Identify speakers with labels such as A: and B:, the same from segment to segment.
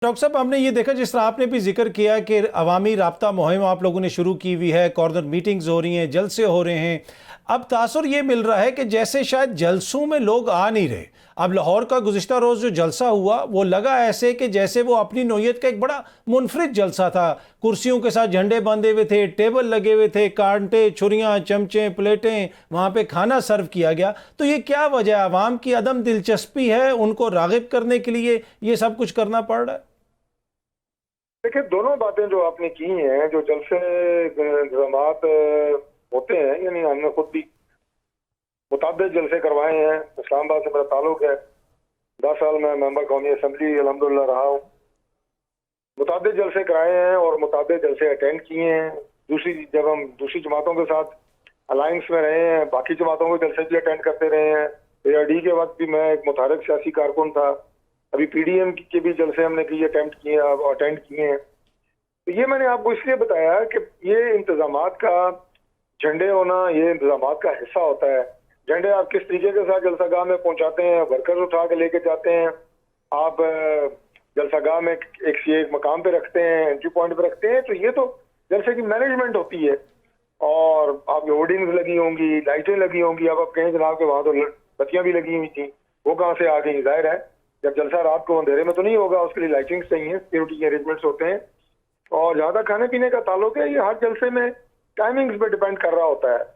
A: Doctor साहब, हमने ये देखा जिस तरह आपने भी जिक्र किया कि अवामी राब्ता मुहिम आप लोगों ने शुरू की हुई है, कॉर्नर मीटिंग्स हो रही हैं, जलसे हो रहे हैं। अब तासुर ये मिल रहा है कि जैसे शायद जलसों में लोग आ नहीं रहे। अब लाहौर का गुज़िश्ता रोज़ जो जलसा हुआ वो लगा ऐसे कि जैसे वो अपनी नौयत का एक बड़ा मुनफरिद जलसा था। कुर्सियों के साथ झंडे बांधे हुए थे, टेबल लगे हुए थे, कांटे, छुरियाँ, चमचे, प्लेटें, वहाँ पे खाना सर्व किया गया। तो ये क्या वजह है? आवाम की अदम दिलचस्पी है, उनको राग़िब करने के लिए ये सब कुछ करना पड़ रहा है?
B: देखिए, दोनों बातें जो आपने की हैं, जो जलसे इंतजामात होते हैं, यानी हमने खुद भी मुताबिक जलसे करवाए हैं। इस्लामाबाद से मेरा ताल्लुक है, 10 साल मैं मेंबर कौमी असम्बली अल्हम्दुलिल्लाह रहा हूँ। मुताबिक जलसे कराए हैं और मुताबिक जलसे अटेंड किए हैं। जब हम दूसरी जमातों के साथ अलायंस में रहे हैं, बाकी जमातों के जलसे भी अटेंड करते रहे हैं। ARD के वक्त भी मैं एक मुतहरक सियासी कारकुन था। अभी PDM के भी जलसे हमने किए, अटेंड किए हैं। तो ये मैंने आपको इसलिए बताया कि ये इंतजामात का झंडे होना, ये इंतजामात का हिस्सा होता है। झंडे आप किस तरीके के साथ जलसागाह में पहुंचाते हैं, वर्कर्स उठा के लेके जाते हैं, आप जलसागाह में एक मकाम पे रखते हैं, एंट्री पॉइंट पे रखते हैं। तो ये तो जलसे की मैनेजमेंट होती है। और आपकी होर्डिंग्स लगी होंगी, लाइटें लगी होंगी। अब आप कहें जनाब के वहां तो बत्तियां भी लगी हुई थी, वो कहाँ से आ गई? जाहिर है जब जलसा रात को अंधेरे में तो नहीं होगा, उसके लिए लाइटिंग्स चाहिए, सिक्योरिटी के अरेंजमेंट्स होते हैं। और ज्यादा खाने पीने का ताल्लुक है, ये हर जलसे में टाइमिंग्स पे डिपेंड कर रहा होता है।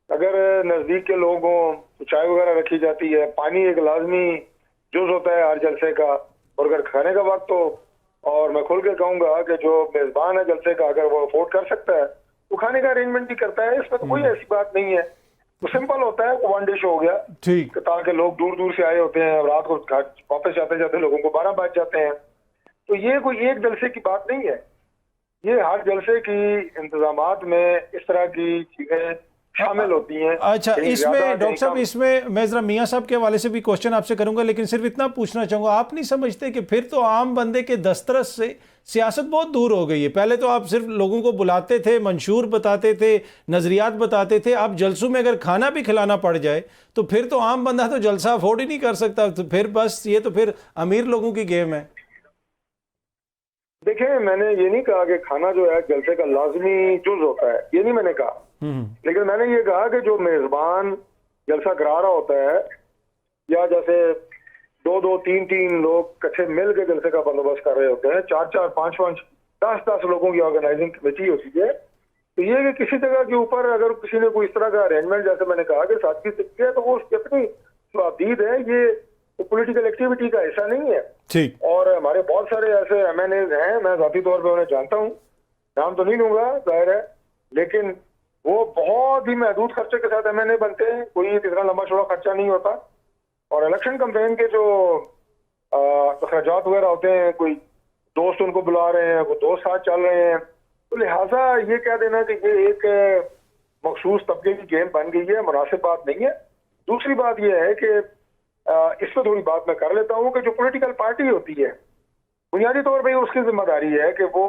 B: अगर नजदीक के लोग हों तो चाय वगैरह रखी जाती है। पानी एक लाजमी जुज होता है हर जलसे का। और अगर खाने का वक्त तो, और मैं खुल के कहूंगा कि जो मेजबान है जलसे का, अगर वो अफोर्ड कर सकता है तो खाने का अरेंजमेंट भी करता है। इसमें तो कोई ऐसी बात नहीं है। तो सिंपल होता है, वन डिश हो गया,
A: ठीक।
B: ताकि लोग दूर दूर से आए होते हैं, रात को वापस जाते जाते लोगों को 12 बज जाते हैं। तो ये कोई एक जलसे की बात नहीं है, ये हर जलसे की इंतजामात में इस तरह की चीजें शामिल होती हैं।
A: अच्छा, इसमें डॉक्टर साहब, इसमें मैं जरा मियाँ साहब के हवाले से भी क्वेश्चन आपसे करूंगा, लेकिन सिर्फ इतना पूछना चाहूंगा, आप नहीं समझते कि फिर तो आम बंदे के दस्तरस से सियासत बहुत दूर हो गई है? पहले तो आप सिर्फ लोगों को बुलाते थे, मंशूर बताते थे, नजरियात बताते थे। अब जलसों में अगर खाना भी खिलाना पड़ जाए तो फिर तो आम बंदा तो जलसा अफोर्ड ही नहीं कर सकता। तो फिर बस ये तो फिर अमीर लोगों की गेम है।
B: देखिए, मैंने ये नहीं कहा कि खाना जो है जलसे का लाजमी जुज होता है, ये नहीं मैंने कहा। लेकिन मैंने ये कहा कि जो मेजबान जलसा करा रहा होता है, या जैसे 2-2, 3-3 लोग इकट्ठे मिल के जलसे का बंदोबस्त कर रहे होते हैं, 4-4, 5-5, 10-10 लोगों की ऑर्गेनाइजिंग कमेटी होती है। तो ये कि किसी जगह के ऊपर अगर किसी ने कोई इस तरह का अरेंजमेंट, जैसे मैंने कहा कि सादगी से किया, तो वो उसकी अपनी स्वादीद है, ये पॉलिटिकल एक्टिविटी का हिस्सा नहीं है।
A: ठीक।
B: और हमारे बहुत सारे ऐसे MNAs हैं, मैं जाती तौर पे उन्हें जानता हूँ, नाम तो नहीं लूंगा जाहिर है, लेकिन वो बहुत ही महदूद खर्चे के साथ MNA बनते हैं, कोई इतना लंबा चौड़ा खर्चा नहीं होता। और इलेक्शन कैंपेन के जो अखराजात वगैरह होते हैं, कोई दोस्त उनको बुला रहे हैं, वो दोस्त साथ चल रहे हैं, तो लिहाजा ये कह देना कि ये एक मखसूस तबके की गेम बन गई है, मुनासिब बात नहीं है। दूसरी बात यह है कि इस पर थोड़ी बात मैं कर लेता हूँ कि जो पॉलिटिकल पार्टी होती है, बुनियादी तौर पर उसकी जिम्मेदारी है कि वो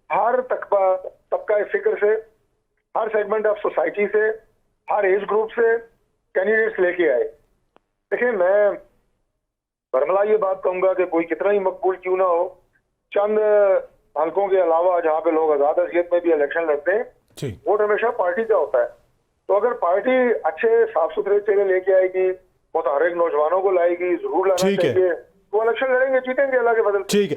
B: हर तबका फिक्र से, हर सेगमेंट ऑफ सोसाइटी से, हर एज ग्रुप से कैंडिडेट्स लेके आए। देखिए, मैं बरमला ये बात कहूंगा कि कोई कितना ही मकबूल क्यों ना हो, चंद हलकों के अलावा जहाँ पे लोग आजाद हैसियत में भी इलेक्शन लड़ते हैं, वोट हमेशा पार्टी का होता है। तो अगर पार्टी अच्छे साफ सुथरे चेहरे लेके आएगी, मुतहर्रिक नौजवानों को लाएगी, जरूर लाना चाहिए, वो इलेक्शन लड़ेंगे, जीतेंगे अल्लाह के फजल से।
A: ठीक है।